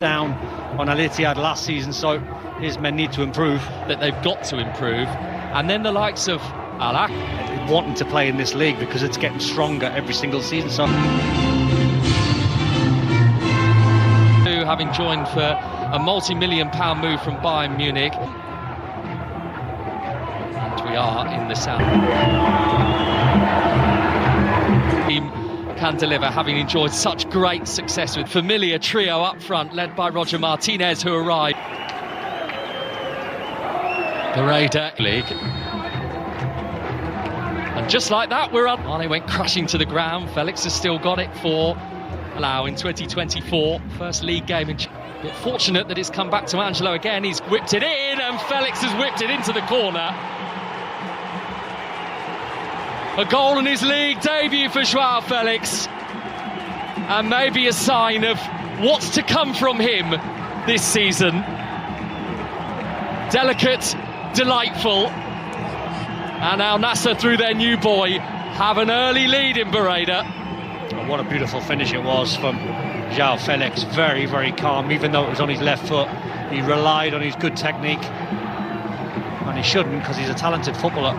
down on Al Ittihad last season, so his men need to improve. That they've got to improve. And then the likes of Al wanting to play in this league because it's getting stronger every single season. So having joined for a multi-million-pound move from Bayern Munich. And we are in the south. Team can deliver, having enjoyed such great success with familiar trio up front, led by Roger Martinez, who arrived. Barreda League. And just like that, we're up. Mane went crashing to the ground. Felix has still got it for Lau in 2024. First league game. But fortunate that it's come back to Angelo again. He's whipped it in, and Felix has whipped it into the corner. A goal in his league debut for Joao Felix. And maybe a sign of what's to come from him this season. Delicate, delightful. And now Nassr, through their new boy, have an early lead in Barreda. Oh, what a beautiful finish it was from João Felix. Very, very calm, even though it was on his left foot. He relied on his good technique. And he shouldn't, because he's a talented footballer.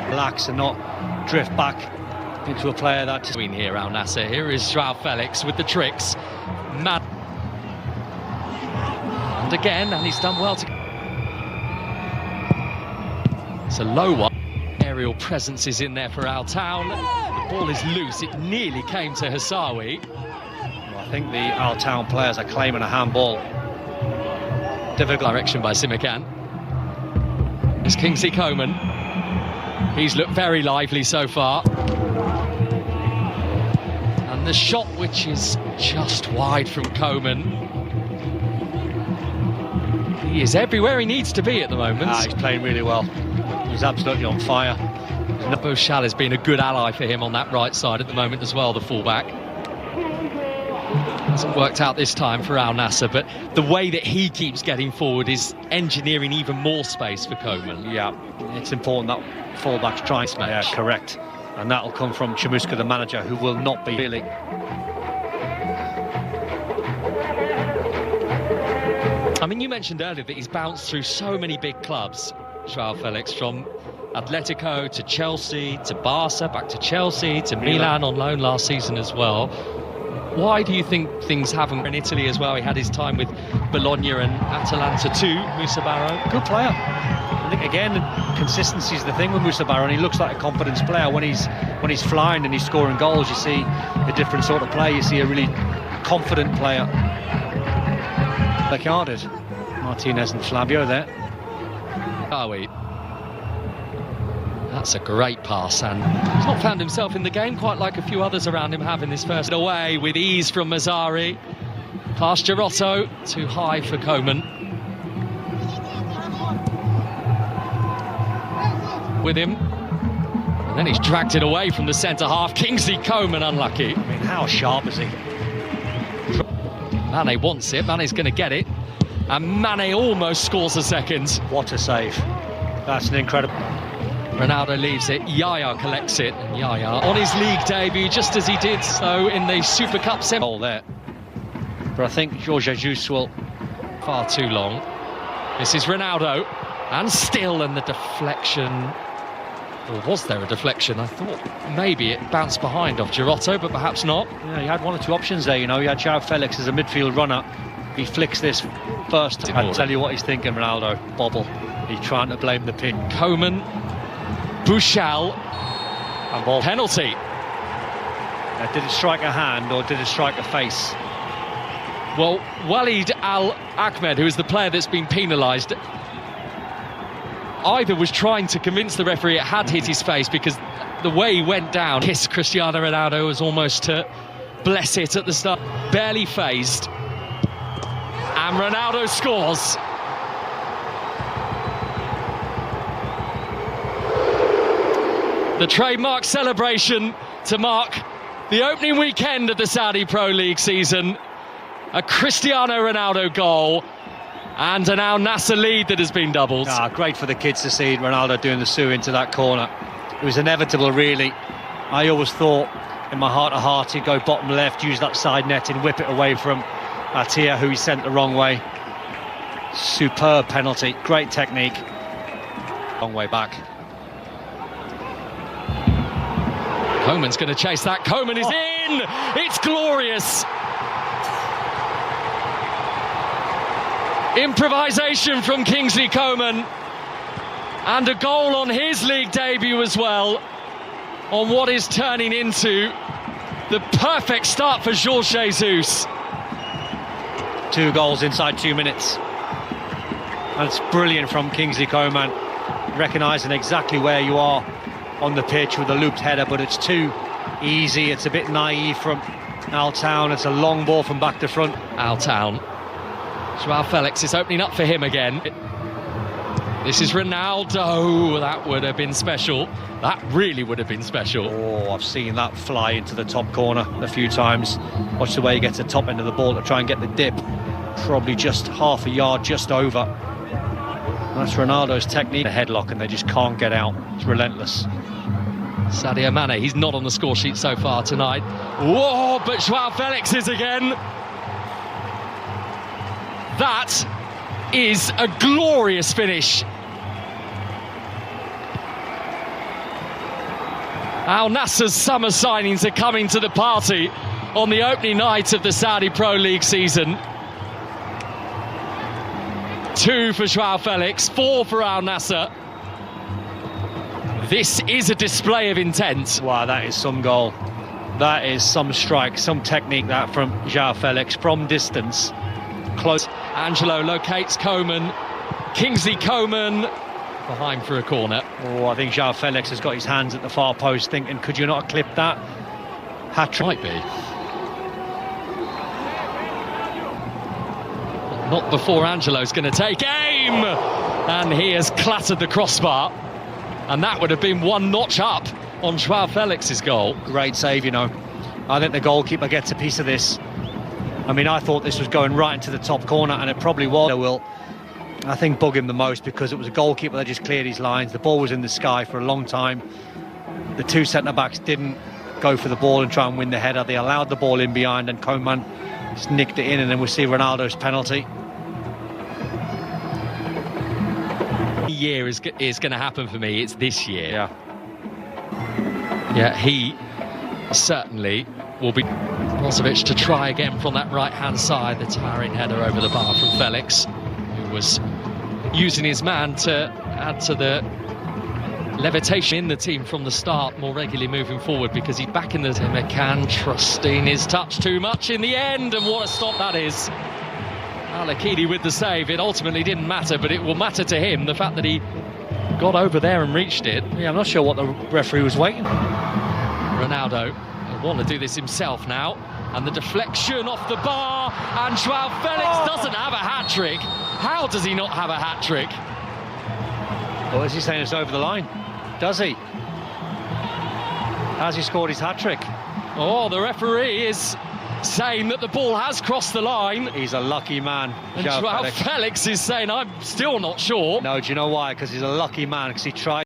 Relax and not drift back into a player that... Between here, Al Nassr. Here is Joao Felix with the tricks. Mad. And again, and he's done well to... It's a low one. Aerial presence is in there for Al Town. The ball is loose. It nearly came to Hassawi. Well, I think the Al Town players are claiming a handball. Difficult direction by Simikan. It's Kingsley Coman. He's looked very lively so far. And the shot, which is just wide from Coman. He is everywhere he needs to be at the moment. He's playing really well. He's absolutely on fire. Boshal has been a good ally for him on that right side at the moment as well, the fullback. Hasn't worked out this time for Al Nassr, but the way that he keeps getting forward is engineering even more space for Coman. Yeah, it's important that fullbacks try and smash. Yeah, correct. And that'll come from Chamuska, the manager, who will not be really. I mean, you mentioned earlier that he's bounced through so many big clubs, Joao Felix, from Atletico to Chelsea to Barca, back to Chelsea to Milan on loan last season as well. Why do you think things haven't in Italy as well? He had his time with Bologna and Atalanta too, Moussa Barrow. Good player. I think again, consistency is the thing with Moussa Barrow, and he looks like a confidence player. When he's flying and he's scoring goals, you see a different sort of play. You see a really confident player. Like Yarded. Martinez and Flavio there. Are we? That's a great pass, and he's not found himself in the game quite like a few others around him have in this first. Away with ease from Mazzari. Past Girotto, too high for Coman. With him. And then he's dragged it away from the centre-half. Kingsley Coman unlucky. I mean, how sharp is he? Mane wants it, Mane's going to get it. And Mane almost scores a second. What a save. That's an incredible... Ronaldo leaves it, Yaya collects it, and Yaya on his league debut, just as he did so in the Super Cup semi. Goal there. But I think Jorge Jesus will... Far too long. This is Ronaldo, and still in the deflection. Or was there a deflection? I thought maybe it bounced behind off Girotto, but perhaps not. Yeah, he had one or two options there, you know. He had Joao Felix as a midfield runner. He flicks this first. I'll tell you what he's thinking, Ronaldo. Bobble. He's trying to blame the pin. Coman. Bushal. And ball. Penalty. Did it strike a hand or did it strike a face? Well, Walid Al-Ahmed, who is the player that's been penalised, either was trying to convince the referee it had hit his face, because the way he went down, kiss Cristiano Ronaldo was almost to bless it at the start. Barely phased. And Ronaldo scores. The trademark celebration to mark the opening weekend of the Saudi Pro League season. A Cristiano Ronaldo goal and an Al Nassr lead that has been doubled. Great for the kids to see Ronaldo doing the Sue into that corner. It was inevitable, really. I always thought in my heart of hearts he'd go bottom left, use that side netting, whip it away from Atia, who he sent the wrong way. Superb penalty, great technique. Long way back. Coman's going to chase that. Coman is in! It's glorious! Improvisation from Kingsley Coman. And a goal on his league debut as well. On what is turning into the perfect start for Jorge Jesus. 2 goals inside 2 minutes. That's brilliant from Kingsley Coman, recognising exactly where you are on the pitch with a looped header, but it's too easy. It's a bit naive from Altown. It's a long ball from back to front. Altown. Joao Felix is opening up for him again. This is Ronaldo. That would have been special. That really would have been special. Oh, I've seen that fly into the top corner a few times. Watch the way he gets the top end of the ball to try and get the dip. Probably just half a yard, just over. That's Ronaldo's technique. The headlock, and they just can't get out. It's relentless. Sadio Mane, he's not on the score sheet so far tonight. Whoa, but João Felix is again. That is a glorious finish. Al Nassr's summer signings are coming to the party on the opening night of the Saudi Pro League season. 2 for João Felix, 4 for Al Nassr. This is a display of intent. Wow, that is some goal. That is some strike, some technique that from João Felix from distance. Close. Angelo locates Coman. Kingsley Coman behind for a corner. Oh, I think João Felix has got his hands at the far post thinking, could you not clip that? Hat-trick. Might be. Not before Angelo's going to take aim! And he has clattered the crossbar. And that would have been 1 notch up on João Felix's goal. Great save, you know. I think the goalkeeper gets a piece of this. I mean, I thought this was going right into the top corner, and it probably was. It will, I think, bug him the most because it was a goalkeeper that just cleared his lines. The ball was in the sky for a long time. The 2 centre-backs didn't go for the ball and try and win the header. They allowed the ball in behind, and Coman just nicked it in, and then we see Ronaldo's penalty. Year is going to happen for me. It's this year. Yeah, he certainly will be. Brozovic to try again from that right-hand side. The towering header over the bar from Felix, who was using his man to add to the levitation in the team from the start, more regularly moving forward because he's back in the team. McCann trusting his touch too much in the end, and what a stop that is. Al-Akidi with the save. It ultimately didn't matter, but it will matter to him, the fact that he got over there and reached it. Yeah, I'm not sure what the referee was waiting. Ronaldo will want to do this himself now, and the deflection off the bar, and João Felix doesn't have a hat-trick. How does he not have a hat-trick? Well, is he saying it's over the line? Does he? Has he scored his hat-trick? Oh, the referee is saying that the ball has crossed the line. He's a lucky man. And João Felix is saying, I'm still not sure. No, do you know why? Because he's a lucky man, because he tried.